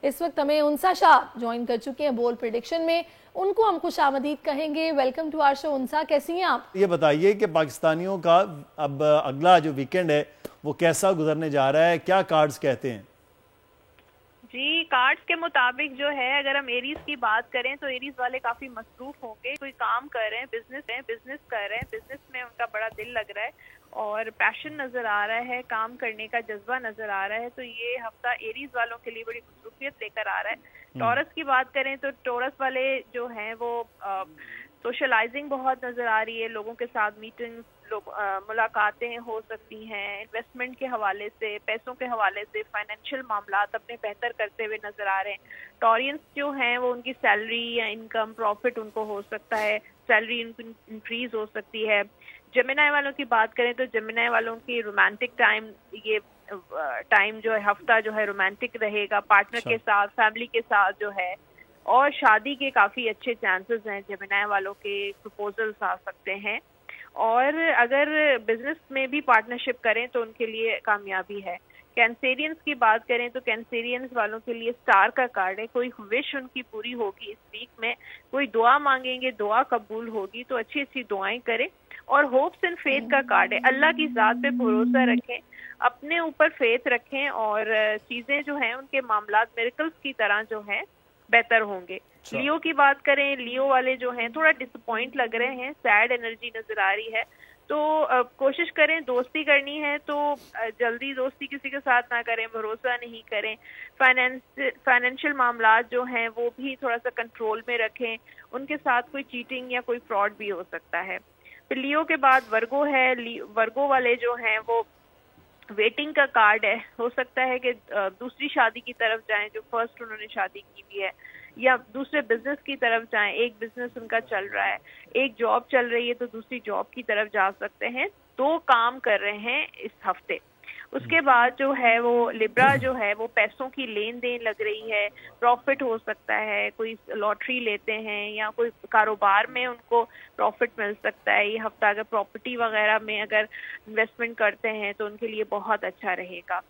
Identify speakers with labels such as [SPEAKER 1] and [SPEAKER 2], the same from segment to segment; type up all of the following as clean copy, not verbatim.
[SPEAKER 1] اس وقت ہمیں انسا شاہ جوائن کر چکے ہیں بول پریڈکشن میں، ان کو ہم خوش آمدید کہیں گے. ویلکم ٹو آر شو. انسا کیسی ہیں آپ؟
[SPEAKER 2] یہ بتائیے کہ پاکستانیوں کا اب اگلا جو ویکنڈ ہے وہ کیسا گزرنے جا رہا ہے، کیا کارڈز کہتے ہیں؟
[SPEAKER 3] جی کارڈز کے مطابق جو ہے اگر ہم ایریز کی بات کریں تو ایریز والے کافی مصروف ہوں گے. کوئی کام کر رہے ہیں، بزنس کر رہے ہیں، بزنس میں ان کا بڑا دل لگ رہا ہے اور پیشن نظر آ رہا ہے، کام کرنے کا جذبہ نظر آ رہا ہے. تو یہ ہفتہ ایریز والوں کے لیے بڑی مصروفیت لے کر آ رہا ہے. ٹورس کی بات کریں تو ٹورس والے جو ہیں وہ سوشلائزنگ بہت نظر آ رہی ہے، لوگوں کے ساتھ میٹنگز، ملاقاتیں ہو سکتی ہیں، انویسٹمنٹ کے حوالے سے، پیسوں کے حوالے سے، فائنینشیل معاملات اپنے بہتر کرتے ہوئے نظر آ رہے ہیں. ٹورینس جو ہیں وہ ان کی سیلری یا انکم پروفٹ ان کو ہو سکتا ہے، سیلری انکریز ہو سکتی ہے. جیمنائی والوں کی بات کریں تو جیمنائی والوں کی رومانٹک ٹائم، یہ ٹائم جو ہے ہفتہ جو ہے رومانٹک رہے گا، پارٹنر کے ساتھ، فیملی کے ساتھ جو ہے، اور شادی کے کافی اچھے چانسز ہیں. جیمنائی والوں کے پروپوزلز آ سکتے ہیں، اور اگر بزنس میں بھی پارٹنرشپ کریں تو ان کے لیے کامیابی ہے. کینسیرینز کی بات کریں تو کینسیرینز والوں کے لیے سٹار کا کارڈ ہے. کوئی وش ان کی پوری ہوگی اس ویک میں، کوئی دعا مانگیں گے، دعا قبول ہوگی. تو اچھی اچھی دعائیں کریں. اور ہوپس اینڈ فیتھ کا کارڈ ہے. اللہ کی ذات پہ بھروسہ رکھیں، اپنے اوپر فیتھ رکھیں، اور چیزیں جو ہیں ان کے معاملات میریکلز کی طرح جو ہیں بہتر ہوں گے. لیو کی بات کریں، لیو والے جو ہیں تھوڑا ڈس اپوائنٹ لگ رہے ہیں، سیڈ انرجی نظر آ رہی ہے. تو کوشش کریں، دوستی کرنی ہے تو جلدی دوستی کسی کے ساتھ نہ کریں، بھروسہ نہیں کریں. فائنینشیل معاملات جو ہیں وہ بھی تھوڑا سا کنٹرول میں رکھیں، ان کے ساتھ کوئی چیٹنگ یا کوئی فراڈ بھی ہو سکتا ہے. پھر لیو کے بعد ورگو ہے. ورگو والے جو ہیں وہ ویٹنگ کا کارڈ ہے. ہو سکتا ہے کہ دوسری شادی کی طرف جائیں جو فرسٹ انہوں نے شادی کی ہوئی ہے، یا دوسرے بزنس کی طرف جائیں. ایک بزنس ان کا چل رہا ہے، ایک جاب چل رہی ہے تو دوسری جاب کی طرف جا سکتے ہیں. 2 کام کر رہے ہیں اس ہفتے. اس کے بعد جو ہے وہ لبرا جو ہے وہ پیسوں کی لین دین لگ رہی ہے، پروفٹ ہو سکتا ہے، کوئی لاٹری لیتے ہیں یا کوئی کاروبار میں ان کو پروفٹ مل سکتا ہے. یہ ہفتہ اگر پراپرٹی وغیرہ میں اگر انویسٹمنٹ کرتے ہیں تو ان کے لیے بہت اچھا رہے گا.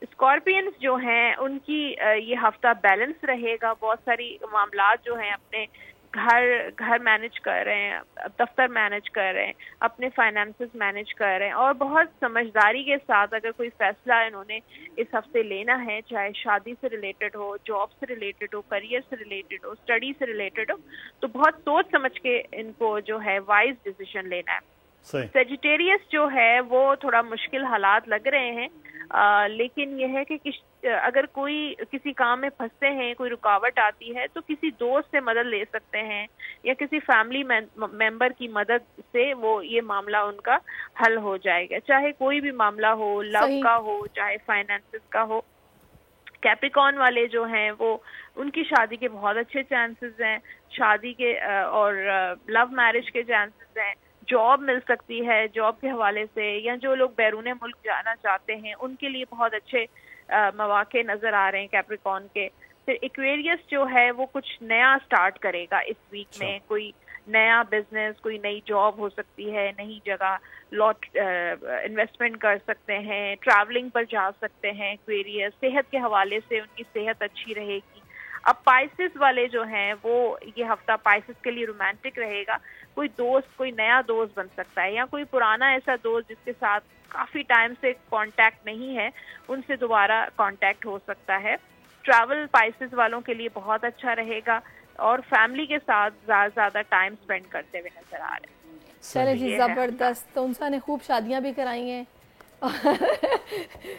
[SPEAKER 3] اسکارپینز جو ہیں ان کی یہ ہفتہ بیلنس رہے گا. بہت ساری معاملات جو ہیں اپنے گھر مینج کر رہے ہیں، دفتر مینج کر رہے ہیں، اپنے فائنانسز مینج کر رہے ہیں، اور بہت سمجھداری کے ساتھ اگر کوئی فیصلہ انہوں نے اس ہفتے لینا ہے، چاہے شادی سے ریلیٹڈ ہو، جاب سے ریلیٹڈ ہو، کریئر سے ریلیٹڈ ہو، اسٹڈی سے ریلیٹڈ ہو، تو بہت سوچ سمجھ کے ان کو جو ہے وائز ڈیسیژن لینا ہے. سیجیٹیریس جو ہے وہ تھوڑا مشکل حالات لگ رہے ہیں، لیکن یہ ہے کہ اگر کوئی کسی کام میں پھنستے ہیں، کوئی رکاوٹ آتی ہے تو کسی دوست سے مدد لے سکتے ہیں، یا کسی فیملی ممبر کی مدد سے وہ یہ معاملہ ان کا حل ہو جائے گا. چاہے کوئی بھی معاملہ ہو، لو کا ہو چاہے فائنینسز کا ہو. کیپریکارن والے جو ہیں وہ ان کی شادی کے بہت اچھے چانسز ہیں، شادی کے اور لو میرج کے چانسز ہیں. جاب مل سکتی ہے جاب کے حوالے سے، یا جو لوگ بیرون ملک جانا چاہتے ہیں ان کے لیے بہت اچھے مواقع نظر آ رہے ہیں کیپریکارن کے. پھر ایکویریس جو ہے وہ کچھ نیا سٹارٹ کرے گا اس ویک میں. کوئی نیا بزنس، کوئی نئی جاب ہو سکتی ہے، نئی جگہ انویسٹمنٹ کر سکتے ہیں، ٹریولنگ پر جا سکتے ہیں. ایکویریس صحت کے حوالے سے ان کی صحت اچھی رہے گی. اب پائسس والے جو ہیں وہ یہ ہفتہ پائسس کے لیے رومانٹک رہے گا. کوئی دوست، کوئی نیا دوست بن سکتا ہے، یا کوئی پرانا ایسا دوست جس کے ساتھ کافی ٹائم سے کانٹیکٹ نہیں ہے، ان سے دوبارہ کانٹیکٹ ہو سکتا ہے. ٹریول پائسس والوں کے لیے بہت اچھا رہے گا، اور فیملی کے ساتھ زیادہ ٹائم سپینڈ کرتے ہوئے نظر آ رہے ہیں.
[SPEAKER 1] چلے جی زبردست. تو انسان نے خوب شادیاں بھی کرائی ہیں،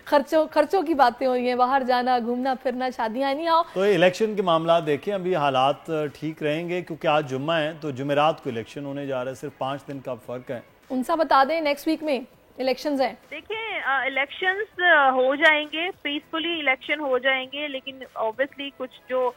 [SPEAKER 1] خرچوں کی باتیں ہو رہی ہیں، باہر جانا، گھومنا پھرنا، شادیاں نہیں. آؤ
[SPEAKER 2] تو الیکشن کے معاملات دیکھیں، ابھی حالات ٹھیک رہیں گے کیونکہ آج جمعہ ہے تو جمعرات کو الیکشن ہونے جا رہا ہے. صرف 5 دن کا فرق ہے.
[SPEAKER 1] ان سا بتا دیں نیکسٹ ویک میں الیکشنز ہیں.
[SPEAKER 3] دیکھیں الیکشنز ہو جائیں گے، پیسفلی الیکشن ہو جائیں گے، لیکن اوبیسلی کچھ جو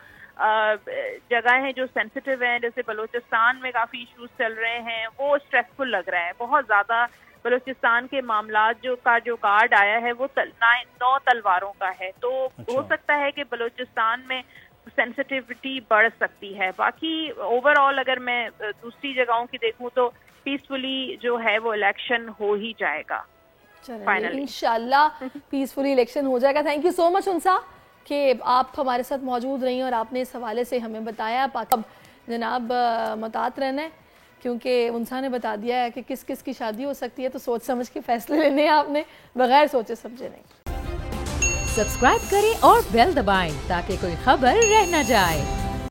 [SPEAKER 3] جگہ ہیں جو سینسٹیو ہیں، جیسے بلوچستان میں کافی ایشوز چل رہے ہیں، وہ اسٹریسفل لگ رہا ہے بہت زیادہ. بلوچستان کے معاملات جو کارڈ آیا ہے وہ 9 تلواروں کا ہے. تو ہو سکتا ہے کہ بلوچستان میں سینسٹیوٹی بڑھ سکتی ہے. باقی اوور آل اگر میں دوسری جگہوں کی دیکھوں تو پیسفلی جو ہے وہ الیکشن ہو ہی جائے گا.
[SPEAKER 1] انشاءاللہ پیسفلی الیکشن ہو جائے گا. تھینک یو سو مچ انسا. کہ آپ ہمارے ساتھ موجود رہی اور آپ نے اس حوالے سے ہمیں بتایا. اب جناب محتاط رہنا ہے کیونکہ انسا نے بتا دیا ہے کہ کس کس کی شادی ہو سکتی ہے, تو سوچ سمجھ کے فیصلے لینے ہیں آپ نے, بغیر سوچے سمجھے نہیں.
[SPEAKER 4] سبسکرائب کریں اور بیل دبائیں تاکہ کوئی خبر رہ نہ جائے.